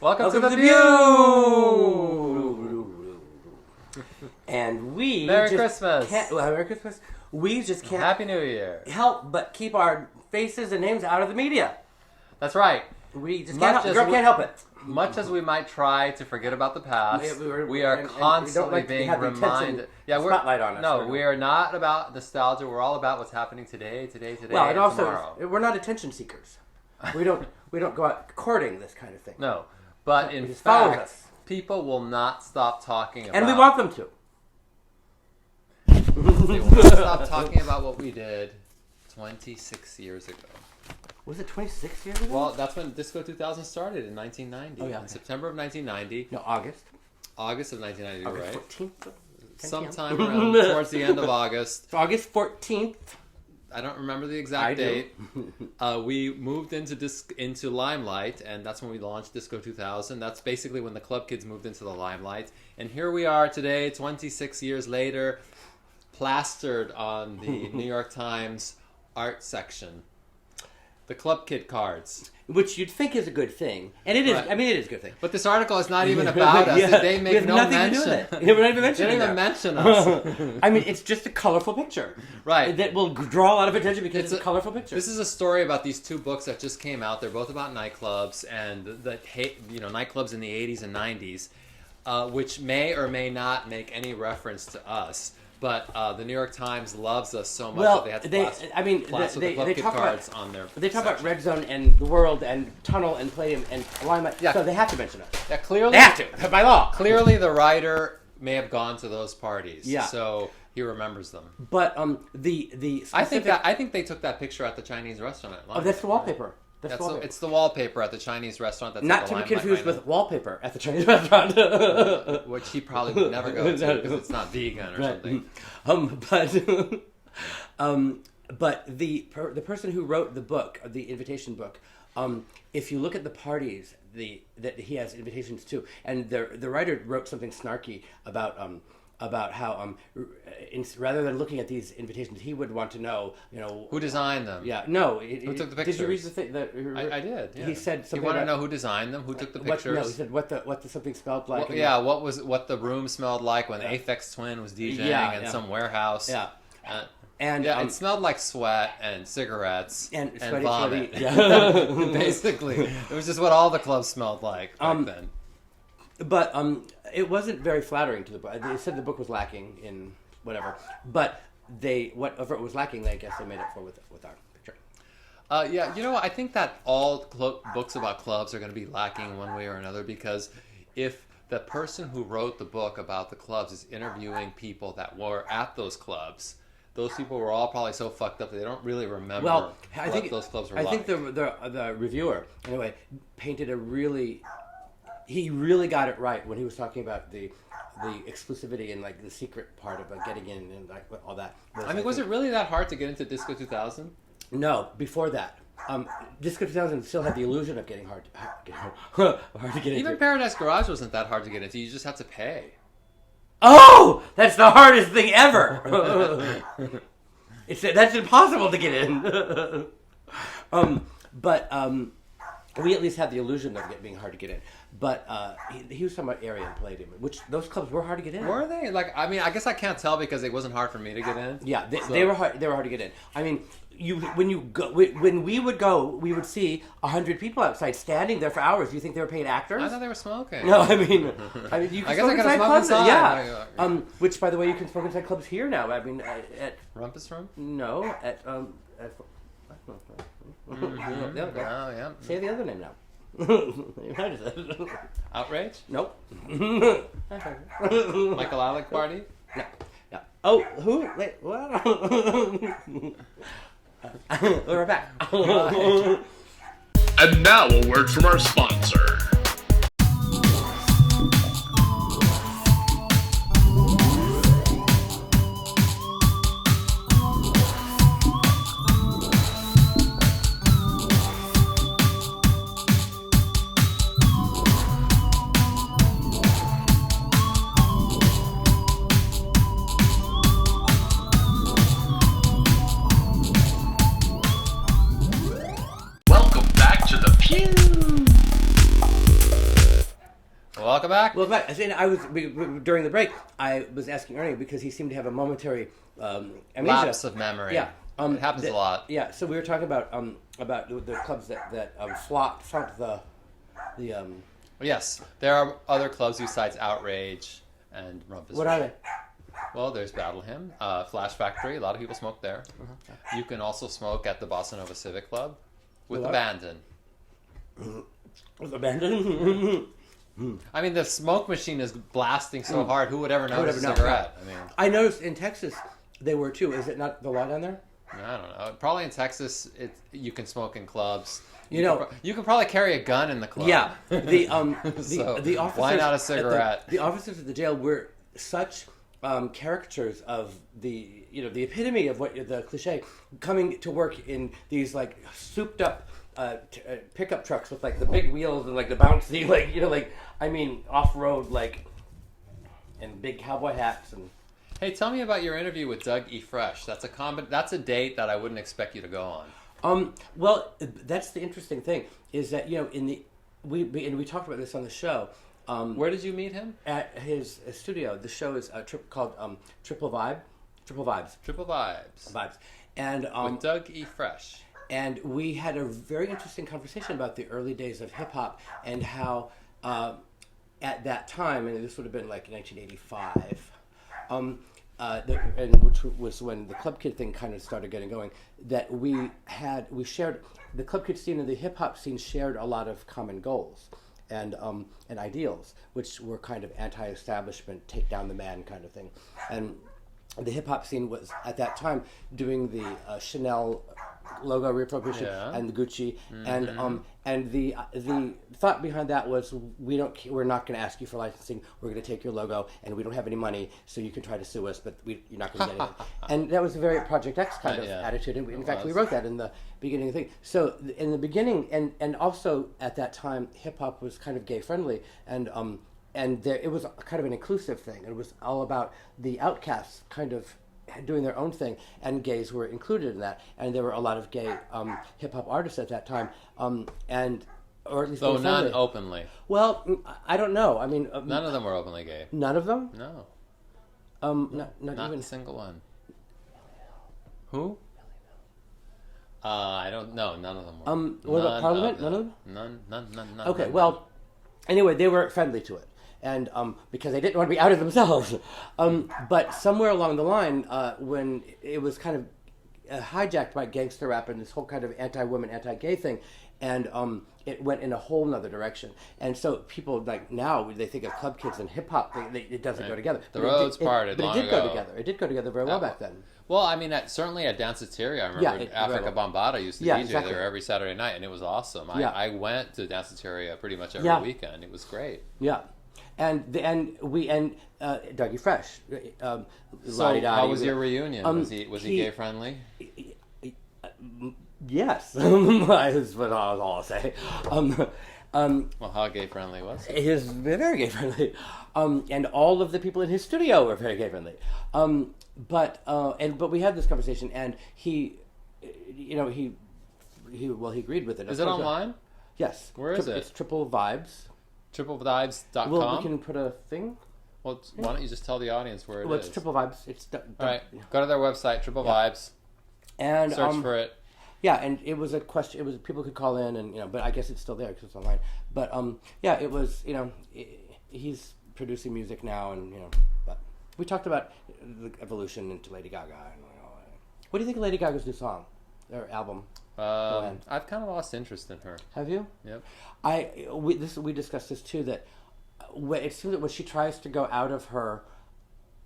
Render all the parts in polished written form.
Welcome to the Peeew! And we Merry just Christmas! Merry Christmas. We just can't Happy New Year! help but keep our faces and names out of the media. That's right. We just can't help it. Much as we might try to forget about the past, we are and constantly we don't like to being have the reminded. attention spotlight on us. No, we are not about nostalgia. We're all about what's happening today, Well, and also tomorrow. we're not attention seekers. We don't go out courting this kind of thing. No, but in just follows fact, us. people will not stop talking about. And we want them to. They will not stop talking about what we did 26 years ago. Was it 26 years ago? Well, that's when Disco 2000 started in 1990. Oh, yeah, In September of 1990. No, August. August of 1990, August right? 14th? Sometime around towards the end of August. It's August 14th. I don't remember the exact date. We moved into Limelight, and that's when we launched Disco 2000. That's basically when the club kids moved into the Limelight. And here we are today, 26 years later, plastered on the New York Times art section. The club kid cards. Which you'd think is a good thing. And it is. Right. I mean, it is a good thing. But this article is not even about us. Yeah. They make no mention. We're not even mentioning They didn't even mention us. I mean, it's just a colorful picture. Right. That will draw a lot of attention because it's a colorful picture. This is a story about these two books that just came out. They're both about nightclubs and nightclubs in the 80s and 90s, which may or may not make any reference to us. But the New York Times loves us so much that they had to plaster the club kid cards on their They talk about section. Red Zone and the World and Tunnel and Palladium and Limelight. Yeah. So they have to mention us. Yeah, clearly They have to, by law. Clearly, the writer may have gone to those parties. Yeah. So he remembers them. But the specific... I think they took that picture at the Chinese restaurant at Limelight. Oh, that's the wallpaper. It's the wallpaper at the Chinese restaurant. That's not at to the be confused right with wallpaper at the Chinese restaurant. which he probably would never go to because it's not vegan or something. But the person who wrote the book, the invitation book, if you look at the parties that he has invitations to, and the writer wrote something snarky about how rather than looking at these invitations, he would want to know, Who designed them? Yeah, no. Who took the pictures? Did you read the thing? I did. Yeah. He said something. You want to about, know who designed them? Who took the pictures? No, he said what the something smelled like. What the room smelled like when Aphex Twin was DJing in some warehouse. Yeah. It smelled like sweat and cigarettes and vomit. Yeah. Basically, it was just what all the clubs smelled like back then. But it wasn't very flattering to the book. They said the book was lacking in whatever. But whatever it was lacking, I guess they made up for with our picture. I think that all books about clubs are going to be lacking in one way or another because if the person who wrote the book about the clubs is interviewing people that were at those clubs, those people were all probably so fucked up that they don't really remember what those clubs were like. I think the reviewer, anyway, painted he really got it right when he was talking about the exclusivity and like the secret part of getting in and like all that. Was it really that hard to get into Disco 2000? No, before that. Disco 2000 still had the illusion of getting hard to get into. Even Paradise Garage wasn't that hard to get into. You just had to pay. Oh! That's the hardest thing ever! That's impossible to get in. We at least had the illusion of it being hard to get in. But he was talking about Area and Palladium, which those clubs were hard to get in. Were they? I guess I can't tell because it wasn't hard for me to get in. Yeah, they were hard. They were hard to get in. I mean, when we would go, we would see 100 people outside standing there for hours. Do you think they were paid actors? I thought they were smoking. No, I mean, you can smoke inside clubs. Inside. Yeah. Which, by the way, you can smoke inside clubs here now. I mean, at Rumpus Room? No, at Mm-hmm. The other guy. Oh, yeah. Say the other name now. Outrage? Nope. Michael Alec Party? No. Yeah. Oh, who? Wait, what? We're back. And now a word from our sponsor. Welcome back to the Peeew. welcome back. Well, back. During the break, I was asking Ernie because he seemed to have a momentary amnesia. Lapse of memory. Yeah. It happens a lot. Yeah, so we were talking about the clubs that flunked the Yes, there are other clubs besides Outrage and Rumpus. What are they? Well, there's Battle Hymn, Flash Factory. A lot of people smoke there. Uh-huh. You can also smoke at the Bossa Nova Civic Club with What? Abandon. With Abandon? I mean, the smoke machine is blasting so hard. Who would ever notice a know? cigarette? I mean, I noticed in Texas they were too. Is it not the law down there? I don't know. Probably in Texas, you can smoke in clubs. You know, you can probably carry a gun in the club. Yeah, the officers. Why not a cigarette? The officers at the jail were such caricatures of the epitome of what the cliche, coming to work in these like souped up pickup trucks with like the big wheels and like the bouncy off road and big cowboy hats and. Hey, tell me about your interview with Doug E. Fresh. That's a date that I wouldn't expect you to go on. Well, that's the interesting thing is that we talked about this on the show. Where did you meet him? At his studio. The show is called Triple Vibes. Triple Vibes. And with Doug E. Fresh. And we had a very interesting conversation about the early days of hip hop and how at that time, and this would have been like 1985. Which was when the Club Kid thing kind of started getting going, that we shared, the Club Kid scene and the hip hop scene shared a lot of common goals and ideals, which were kind of anti-establishment, take down the man kind of thing. And the hip hop scene was at that time doing the Chanel logo reappropriation and the Gucci and the thought behind that was we're not going to ask you for licensing, we're going to take your logo and we don't have any money, so you can try to sue us, but you're not going to get anything. And that was a very Project X kind of attitude, and in fact we wrote that in the beginning of the thing. So in the beginning and also at that time hip hop was kind of gay friendly and it was kind of an inclusive thing. It was all about the outcasts kind of doing their own thing, and gays were included in that. And there were a lot of gay hip hop artists at that time, or at least though none openly. Well, I don't know. I mean, none of them were openly gay. None of them? No. Not even a single one. Who? I don't know. None of them were. What about Parliament? None of them? None. Okay. Well, anyway, they were friendly to it. And because they didn't want to be out of themselves. But somewhere along the line, when it was kind of hijacked by gangster rap and this whole kind of anti-women, anti-gay thing, and it went in a whole nother direction. And so people like now, they think of Club Kids and hip-hop, it doesn't go together. The roads parted long ago. But it did go together. It did go together very well back then. Well, I mean, certainly at Danceteria, I remember Africa Bambaataa used to DJ there every Saturday night, and it was awesome. I went to Danceteria pretty much every weekend. It was great. Yeah. And Dougie Fresh. So how was your reunion? Was he gay friendly? Yes, that's what all I'll say. Well, how gay friendly was he? He was very gay friendly, and all of the people in his studio were very gay friendly. But we had this conversation, and he agreed with it. Is it online? Yes. Where is it? It's Triple Vibes. TripleVibes.com? Well, we can put a thing. Well, why don't you just tell the audience where it is? Well, it's Triple Vibes. All right, go to their website, Triple Vibes, and search for it. Yeah, and it was a question. It was people could call in, and but I guess it's still there because it's online. But it was he's producing music now, and but we talked about the evolution into Lady Gaga. And, what do you think of Lady Gaga's new song, or album? I've kind of lost interest in her. Have you? Yep. We discussed this too, that it seems that when she tries to go out of her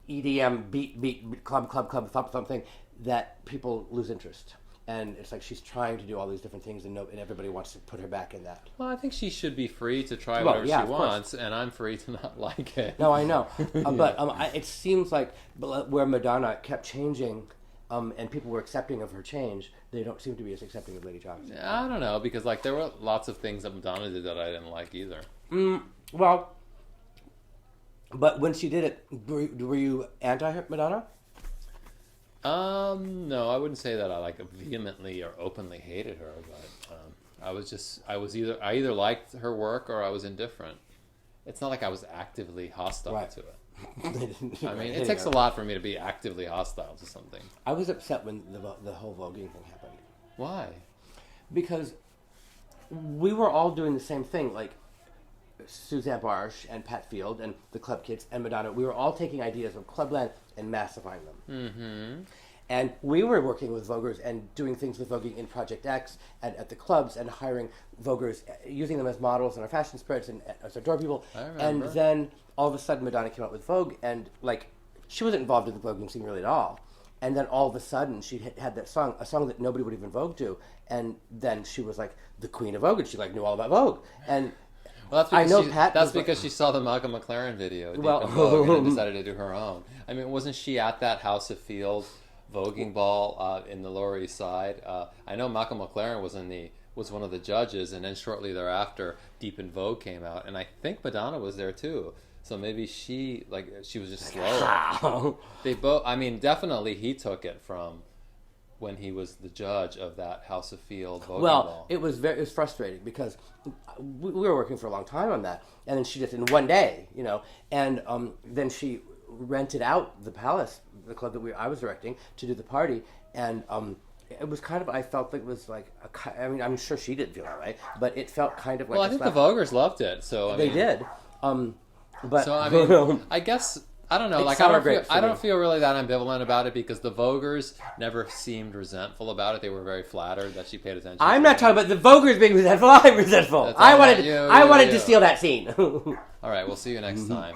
EDM beat club thump thing, that people lose interest, and it's like she's trying to do all these different things, and everybody wants to put her back in that. Well, I think she should be free to try whatever she wants, and I'm free to not like it. No, I know, but it seems like where Madonna kept changing. And people were accepting of her change, they don't seem to be as accepting of Lady Gaga. I don't know, because there were lots of things that Madonna did that I didn't like either. Well, but when she did it, were you anti-Madonna? No, I wouldn't say that I vehemently or openly hated her, but I either liked her work or I was indifferent. it's not like I was actively hostile Right. to it. I mean, it takes a lot for me to be actively hostile to something. I was upset when the whole voguing thing happened. Why? Because we were all doing the same thing, like Suzanne Barsh and Pat Field and the Club Kids and Madonna. We were all taking ideas of Clubland and massifying them. Mm-hmm. And we were working with voguers and doing things with voguing in Project X and at the clubs and hiring voguers, using them as models in our fashion spreads and as our door people. I remember. And then all of a sudden Madonna came out with Vogue, and like she wasn't involved in the voguing scene really at all. And then all of a sudden she had that song, a song that nobody would even Vogue to, and then she was like the queen of Vogue, and she like knew all about Vogue. And well, that's because she saw the Malcolm McLaren video Deep in Vogue and then decided to do her own. I mean, wasn't she at that House of Field voguing ball in the Lower East Side? I know Malcolm McLaren was one of the judges, and then shortly thereafter, Deep in Vogue came out, and I think Madonna was there too. So maybe she was just slower. They both. I mean, definitely he took it from when he was the judge of that House of Field voguing ball. It was frustrating because we were working for a long time on that, and then she just in one day, and then she rented out the Palace, the club that I was directing, to do the party, and it was kind of, I felt like it was like I mean, I'm sure she didn't feel that way, but it felt kind of like I think the voguers loved it, so they did. But so I mean, I guess I don't know. Like I don't feel really that ambivalent about it because the voguers never seemed resentful about it. They were very flattered that she paid attention. I'm not talking about the voguers being resentful. I'm resentful. I wanted to steal that scene. All right, we'll see you next time.